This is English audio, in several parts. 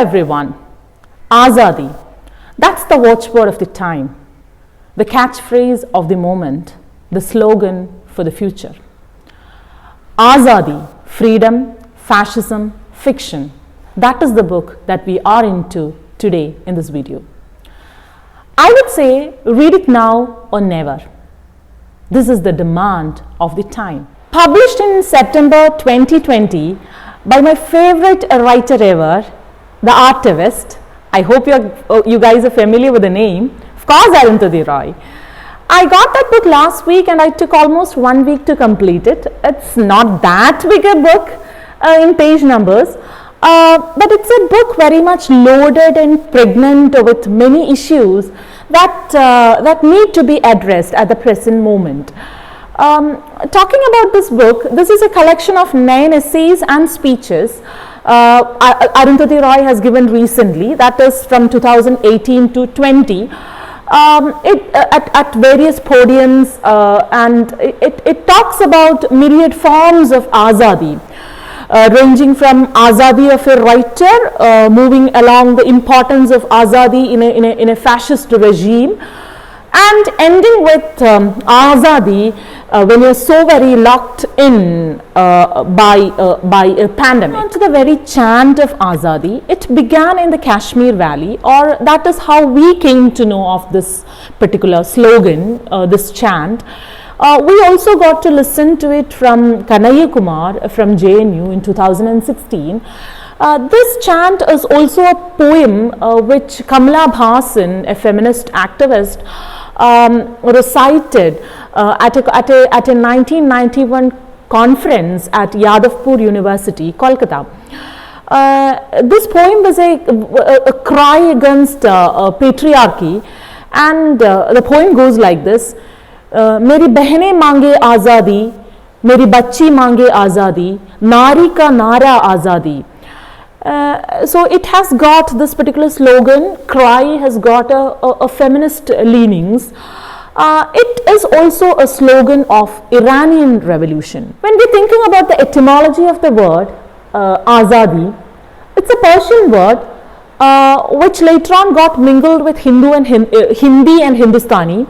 everyone. Azadi. That's the watchword of the time, the catchphrase of the moment, the slogan for the future. Azadi, freedom, fascism, fiction. That is the book that we are into today in this video. I would say read it now or never. This is the demand of the time. Published in September 2020 by my favorite writer ever, the artivist. I hope you guys are familiar with the name. Of course, Arundhati Roy. I got that book last week and I took almost 1 week to complete it. It's not that big a book in page numbers, but it's a book very much loaded and pregnant with many issues that need to be addressed at the present moment. Talking about this book, this is a collection of 9 essays and speeches Arundhati Roy has given recently, that is from 2018 to 20. At various podiums, and it talks about myriad forms of Azadi, ranging from Azadi of a writer, moving along the importance of Azadi in a fascist regime, and ending with Azadi when you're so very locked in by a pandemic. On to the very chant of Azadi, it began in the Kashmir Valley, or that is how we came to know of this particular slogan, this chant. We also got to listen to it from Kanhaiya Kumar from JNU in 2016. This chant is also a poem which Kamala Bhasan, a feminist activist, recited at a 1991 conference at Yadavpur University, Kolkata. This poem was a cry against patriarchy, and the poem goes like this: मेरी बहनें मांगे आज़ादी, मेरी बच्ची मांगे आज़ादी, नारी का नारा आज़ादी. So it has got this particular slogan, cry has got a feminist leanings. It is also a slogan of Iranian revolution. When we're thinking about the etymology of the word Azadi, it's a Persian word which later on got mingled with Hindi and Hindustani,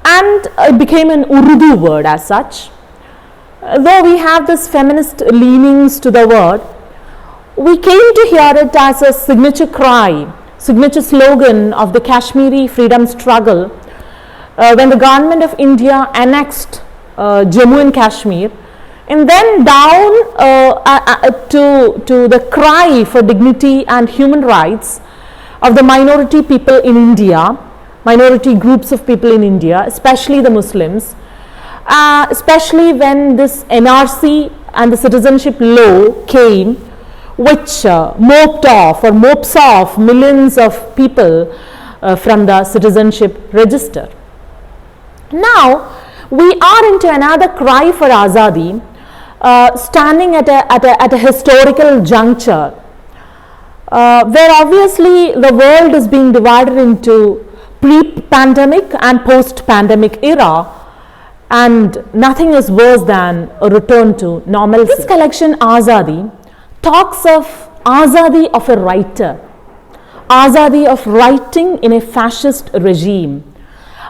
and it became an Urdu word as such. Though we have this feminist leanings to the word, we came to hear it as a signature cry, signature slogan of the Kashmiri freedom struggle when the government of India annexed Jammu and Kashmir, and then down to the cry for dignity and human rights of the minority people in India, minority groups of people in India, especially the Muslims, especially when this NRC and the citizenship law came, which mopes off millions of people from the citizenship register. Now we are into another cry for Azadi, standing at a historical juncture, where obviously the world is being divided into pre-pandemic and post-pandemic era, and nothing is worse than a return to normalcy. This collection, Azadi, talks of Azadi of a writer, Azadi of writing in a fascist regime,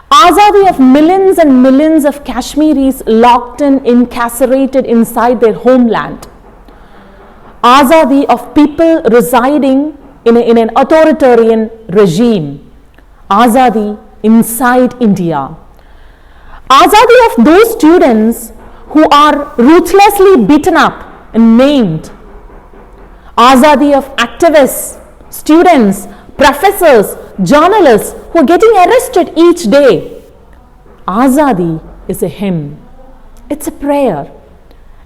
Azadi of millions and millions of Kashmiris locked and incarcerated inside their homeland, Azadi of people residing in an authoritarian regime, Azadi inside India, Azadi of those students who are ruthlessly beaten up and maimed, Azadi of activists, students, professors, journalists who are getting arrested each day. Azadi is a hymn, it's a prayer,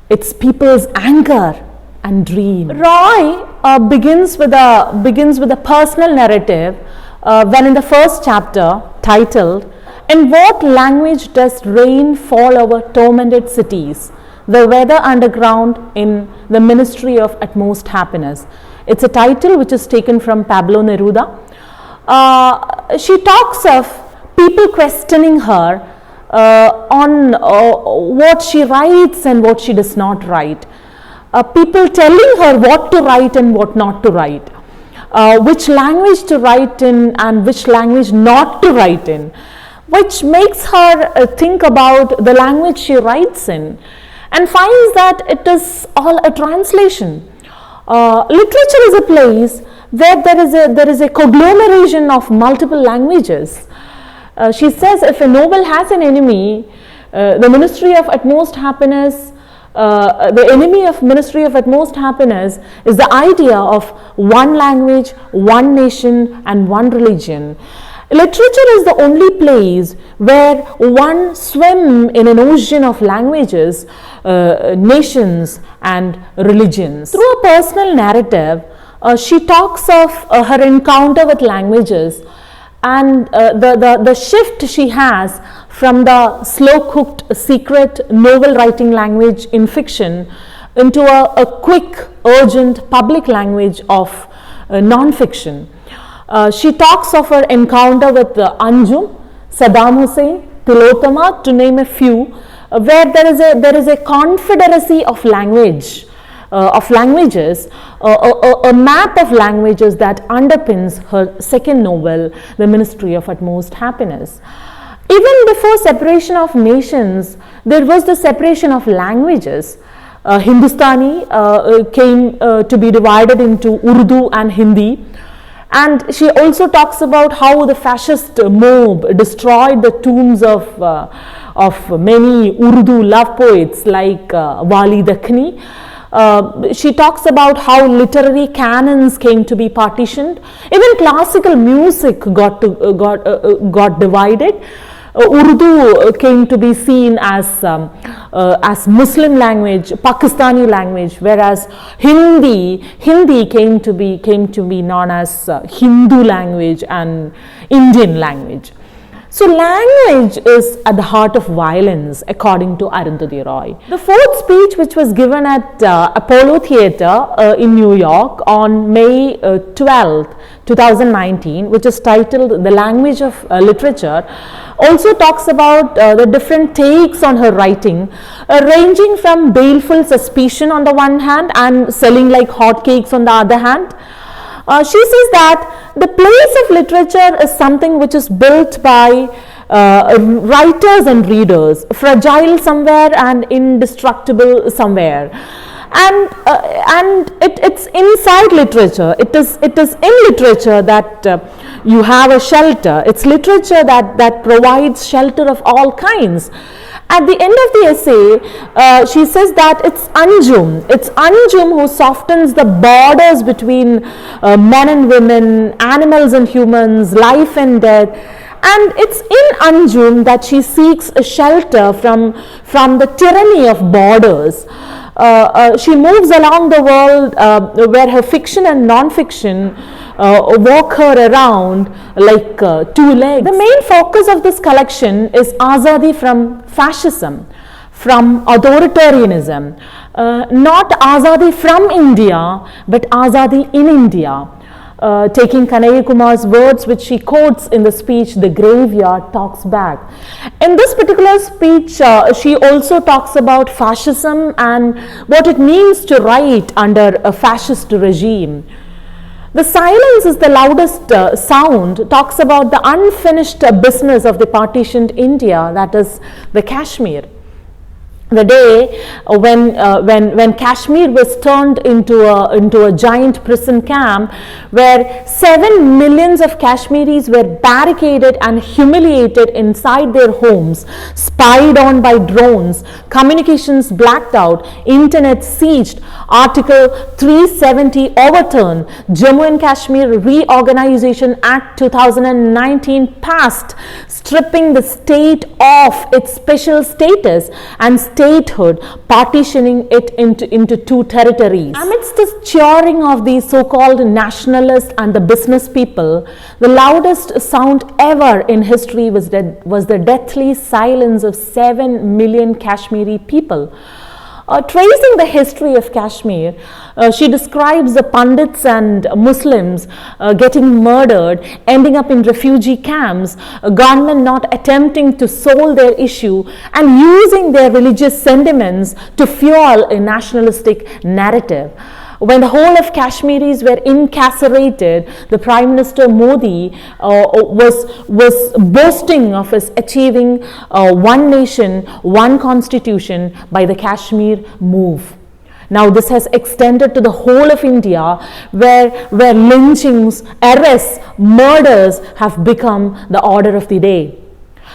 it's people's anger and dream. Roy begins with a personal narrative when in the first chapter, titled, "In what language does rain fall over tormented cities? The weather underground in the Ministry of Utmost Happiness." It's a title which is taken from Pablo Neruda. She talks of people questioning her on what she writes and what she does not write. People telling her what to write and what not to write. which language to write in and which language not to write in, which makes her think about the language she writes in, and finds that it is all a translation. Literature is a place where there is a conglomeration of multiple languages. She says if a novel has an enemy, the Ministry of Utmost Happiness, the enemy of Ministry of Utmost Happiness is the idea of one language, one nation and one religion. Literature is the only place where one swim in an ocean of languages, nations and religions. Through a personal narrative, she talks of her encounter with languages and the shift she has from the slow-cooked secret novel writing language in fiction into a quick, urgent public language of non-fiction. She talks of her encounter with Anjum, Saddam Hussein, Tilotama, to name a few, where there is a confederacy of languages, a map of languages that underpins her second novel, The Ministry of Utmost Happiness. Even before separation of nations, there was the separation of languages. Hindustani came to be divided into Urdu and Hindi. And she also talks about how the fascist mob destroyed the tombs of many Urdu love poets like Wali Dakhni. She talks about how literary canons came to be partitioned. Even classical music got divided. Urdu came to be seen as Muslim language, Pakistani language, whereas Hindi came to be known as Hindu language and Indian language. So language is at the heart of violence, according to Arundhati Roy. The fourth speech, which was given at Apollo Theatre in New York on May 12th, 2019, which is titled The Language of Literature, also talks about the different takes on her writing, ranging from baleful suspicion on the one hand and selling like hotcakes on the other hand. She says that the place of literature is something which is built by writers and readers, fragile somewhere and indestructible somewhere. And it's inside literature. It is in literature that you have a shelter. It's literature that provides shelter of all kinds. At the end of the essay, she says that it's Anjum who softens the borders between men and women, animals and humans, life and death. And it's in Anjum that she seeks a shelter from the tyranny of borders. She moves along the world where her fiction and non-fiction walk her around like two legs. The main focus of this collection is Azadi from fascism, from authoritarianism, not Azadi from India, but Azadi in India. Taking Kanhaiya Kumar's words, which she quotes in the speech, The Graveyard Talks Back. In this particular speech, she also talks about fascism and what it means to write under a fascist regime. The silence is the loudest sound talks about the unfinished business of the partitioned India, that is the Kashmir. The day when Kashmir was turned into a giant prison camp, where 7 million of Kashmiris were barricaded and humiliated inside their homes, spied on by drones, communications blacked out, internet sieged, Article 370 overturned, Jammu and Kashmir Reorganization Act 2019 passed, stripping the state of its special status and statehood, partitioning it into two territories. Amidst the cheering of the so-called nationalists and the business people, the loudest sound ever in history was the deathly silence of 7 million Kashmiri people. Tracing the history of Kashmir, she describes the Pandits and Muslims getting murdered, ending up in refugee camps, government not attempting to solve their issue and using their religious sentiments to fuel a nationalistic narrative. when the whole of Kashmiris were incarcerated, the Prime Minister Modi was boasting of his achieving one nation, one constitution by the Kashmir move. Now this has extended to the whole of India, where lynchings, arrests, murders have become the order of the day.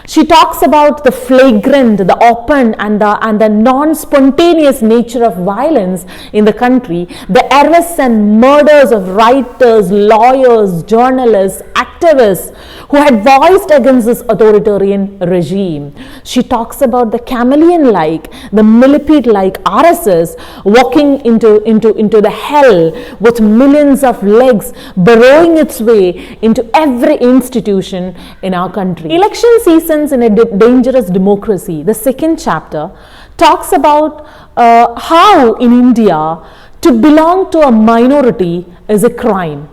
She talks about the flagrant, the open and the non-spontaneous nature of violence in the country, the arrests and murders of writers, lawyers, journalists, activists who had voiced against this authoritarian regime. She talks about the chameleon-like, the millipede-like RSS walking into the hell with millions of legs burrowing its way into every institution in our country. Election season in a dangerous democracy. The second chapter talks about how in India to belong to a minority is a crime.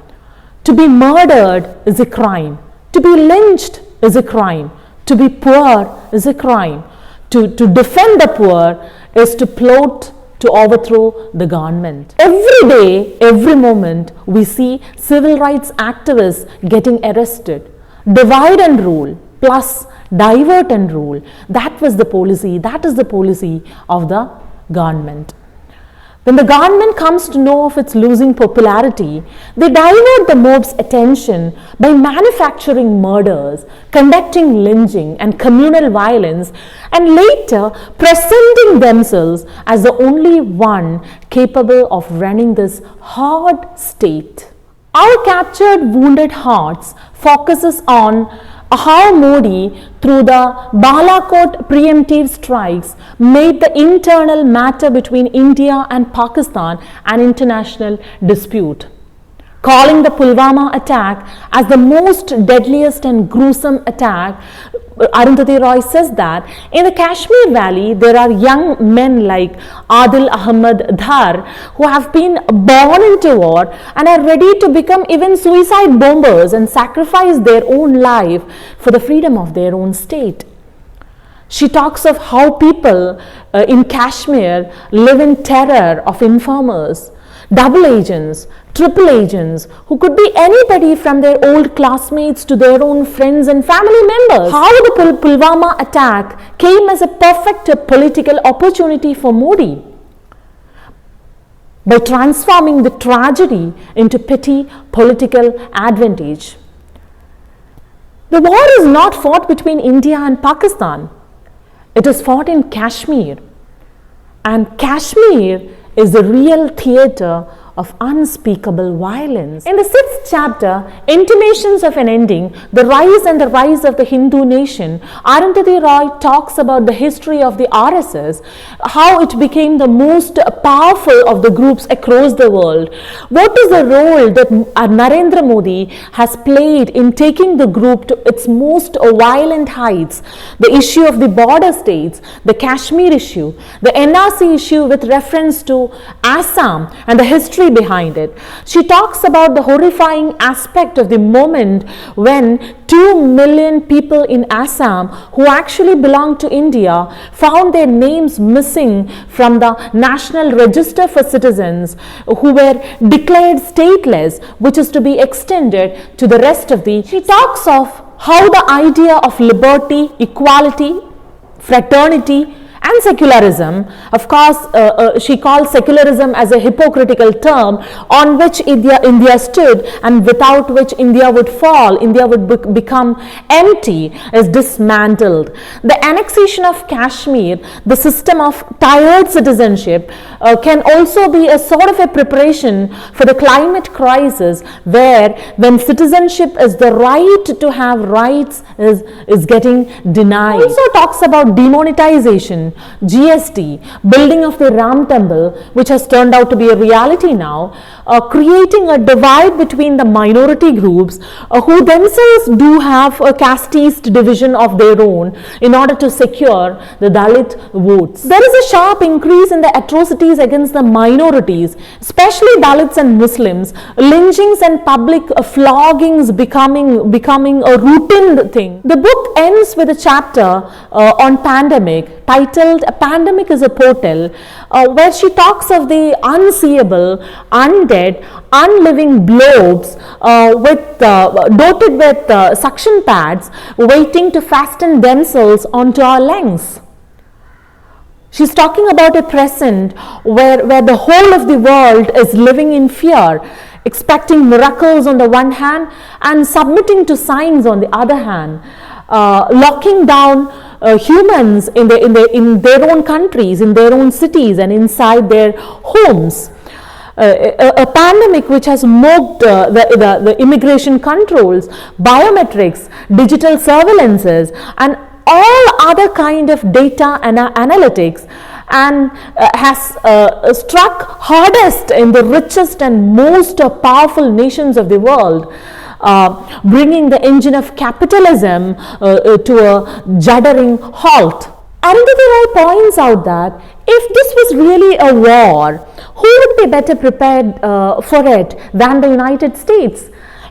To be murdered is a crime. To be lynched is a crime. To be poor is a crime. To defend the poor is to plot to overthrow the government. Every day, every moment, we see civil rights activists getting arrested. Divide and rule plus divert and rule. That was the policy, that is the policy of the government. When the government comes to know of its losing popularity, they divert the mob's attention by manufacturing murders, conducting lynching and communal violence, and later presenting themselves as the only one capable of running this hard state. Our Captured Wounded Hearts focuses on how Modi, through the Balakot preemptive strikes, made the internal matter between India and Pakistan an international dispute. Calling the Pulwama attack as the most deadliest and gruesome attack, Arundhati Roy says that in the Kashmir Valley there are young men like Adil Ahmed Dhar who have been born into war and are ready to become even suicide bombers and sacrifice their own life for the freedom of their own state. She talks of how people in Kashmir live in terror of informers, double agents, triple agents, who could be anybody from their old classmates to their own friends and family members. How the Pulwama attack came as a perfect political opportunity for Modi by transforming the tragedy into petty political advantage. The war is not fought between India and Pakistan. It is fought in Kashmir, and Kashmir is the real theatre of unspeakable violence. In the 6th chapter, Intimations of an Ending, the rise and the rise of the Hindu nation, Arundhati Roy talks about the history of the RSS, how it became the most powerful of the groups across the world. What is the role that Narendra Modi has played in taking the group to its most violent heights? The issue of the border states, the Kashmir issue, the NRC issue with reference to Assam and the history behind it. She talks about the horrifying aspect of the moment when 2 million people in Assam who actually belong to India found their names missing from the National Register for Citizens, who were declared stateless, which is to be extended to the rest of the. She talks of how the idea of liberty, equality, fraternity and secularism, of course, she calls secularism as a hypocritical term on which India stood and without which India would fall, India would become empty, is dismantled. The annexation of Kashmir, the system of tired citizenship, can also be a sort of a preparation for the climate crisis, where when citizenship is the right to have rights is getting denied. It also talks about demonetization, GST, building of the Ram Temple, which has turned out to be a reality now, creating a divide between the minority groups who themselves do have a casteist division of their own in order to secure the Dalit votes. There is a sharp increase in the atrocities against the minorities, especially Dalits and Muslims, lynchings and public floggings becoming a routine thing. The book ends with a chapter on pandemic, titled A Pandemic is a Portal, where she talks of the unseeable, undead, unliving globes dotted with suction pads waiting to fasten themselves onto our lungs. She's talking about a present where the whole of the world is living in fear, expecting miracles on the one hand and submitting to signs on the other hand, locking down humans in their own countries, in their own cities and inside their homes. A pandemic which has mocked the immigration controls, biometrics, digital surveillances and all other kind of data and analytics, and has struck hardest in the richest and most powerful nations of the world, bringing the engine of capitalism to a juddering halt. Arundhati Roy points out that if this was really a war, who would be better prepared for it than the United States?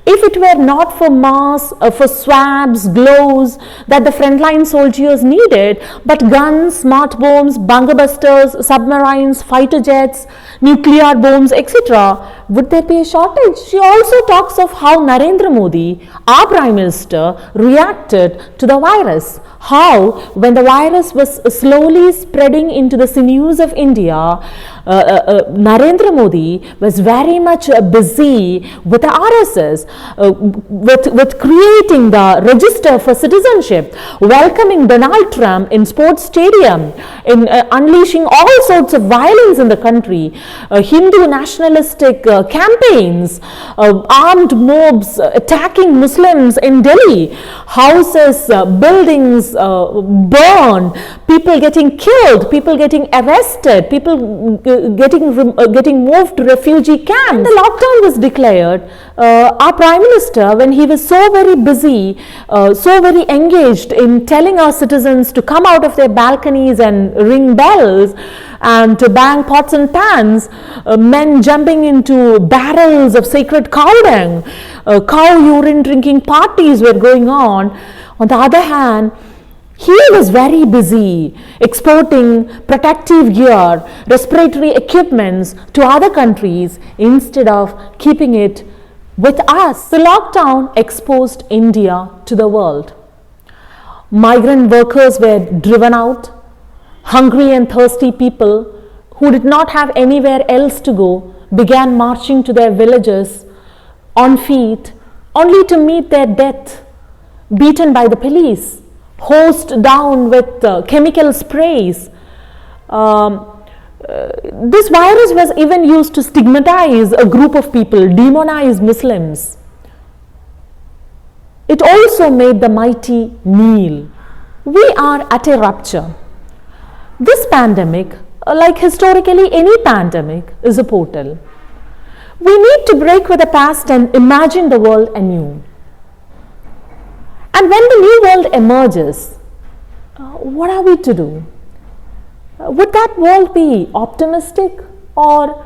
If it were not for masks, for swabs, gloves that the frontline soldiers needed, but guns, smart bombs, bunker busters, submarines, fighter jets, nuclear bombs, etc., would there be a shortage? She also talks of how Narendra Modi, our Prime Minister, reacted to the virus. How, when the virus was slowly spreading into the sinews of India, Narendra Modi was very much busy with the RSS, with creating the register for citizenship, welcoming Donald Trump in sports stadium, in unleashing all sorts of violence in the country, Hindu nationalistic campaigns, armed mobs attacking Muslims in Delhi, houses, buildings burned, people getting killed, people getting arrested, people getting moved to refugee camps. When the lockdown was declared, our Prime Minister, when he was so very busy, so very engaged in telling our citizens to come out of their balconies and ring bells and to bang pots and pans, men jumping into barrels of sacred cow dung, cow urine drinking parties were going on. On the other hand, he was very busy exporting protective gear, respiratory equipments to other countries instead of keeping it with us. The lockdown exposed India to the world. Migrant workers were driven out. Hungry and thirsty people who did not have anywhere else to go began marching to their villages on feet, only to meet their death, beaten by the police, hosed down with chemical sprays. This virus was even used to stigmatize a group of people, demonize Muslims. It also made the mighty kneel. We are at a rupture. This pandemic, like historically any pandemic, is a portal. We need to break with the past and imagine the world anew. And when the new world emerges, what are we to do? Would that world be optimistic, or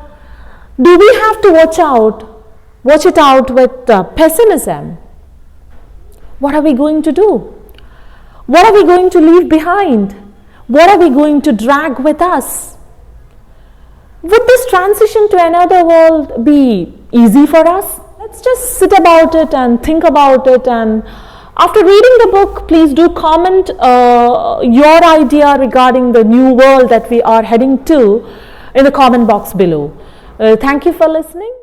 do we have to watch it out with pessimism? What are we going to do? What are we going to leave behind? What are we going to drag with us? Would this transition to another world be easy for us? Let's just sit about it and think about it, and after reading the book, please do comment your idea regarding the new world that we are heading to in the comment box below. Thank you for listening.